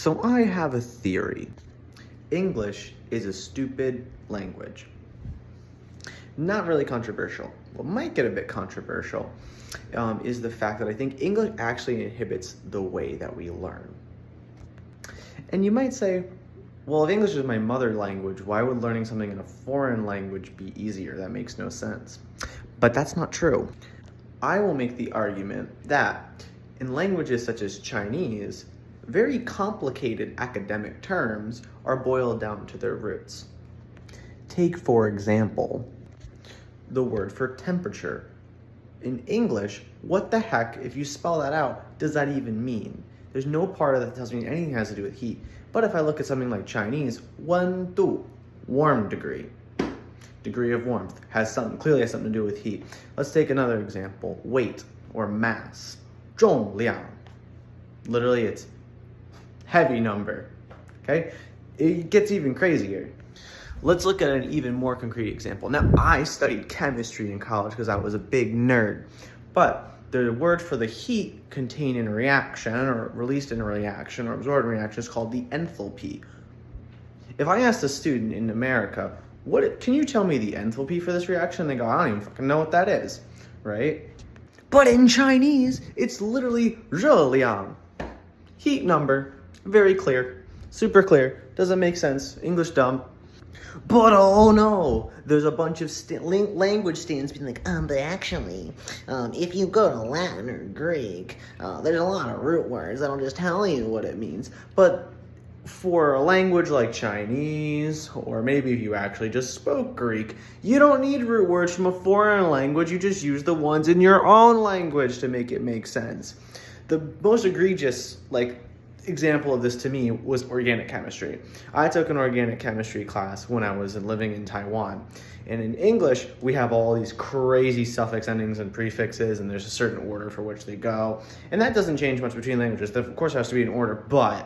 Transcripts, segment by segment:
So I have a theory. English is a stupid language. Not really controversial. What might get a bit controversial is the fact that I think English actually inhibits the way that we learn. And you might say, well, if English is my mother language, why would learning something in a foreign language be easier? That makes no sense. But that's not true. I will make the argument that in languages such as Chinese, very complicated academic terms are boiled down to their roots. Take, for example, the word for temperature. In English, what the heck, if you spell that out, does that even mean? There's no part of that that tells me anything has to do with heat. But if I look at something like Chinese, 温度, warm degree. Degree of warmth clearly has something to do with heat. Let's take another example, weight or mass. 重量. Literally, it's heavy number, okay? It gets even crazier. Let's look at an even more concrete example. Now, I studied chemistry in college because I was a big nerd, but the word for the heat contained in a reaction or released in a reaction or absorbed in a reaction is called the enthalpy. If I asked a student in America, can you tell me the enthalpy for this reaction? They go, I don't even fucking know what that is, right? But in Chinese, it's literally 热量. Heat number, very clear, super clear, doesn't make sense, English dumb. But oh no, there's a bunch of language students being like, but actually, if you go to Latin or Greek, there's a lot of root words that'll just tell you what it means. But for a language like Chinese, or maybe if you actually just spoke Greek, you don't need root words from a foreign language, you just use the ones in your own language to make it make sense. The most egregious, example of this to me was organic chemistry. I took an organic chemistry class when I was living in Taiwan. And in English, we have all these crazy suffix endings and prefixes, and there's a certain order for which they go. And that doesn't change much between languages. Of course, it has to be in order, but,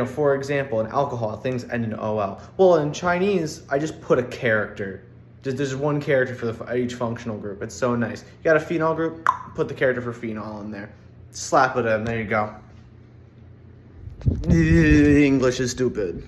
for example, in alcohol, things end in OL. Well, in Chinese, I just put a character. There's one character for each functional group. It's so nice. You got a phenol group, put the character for phenol in there. Slap it in, there you go. English is stupid.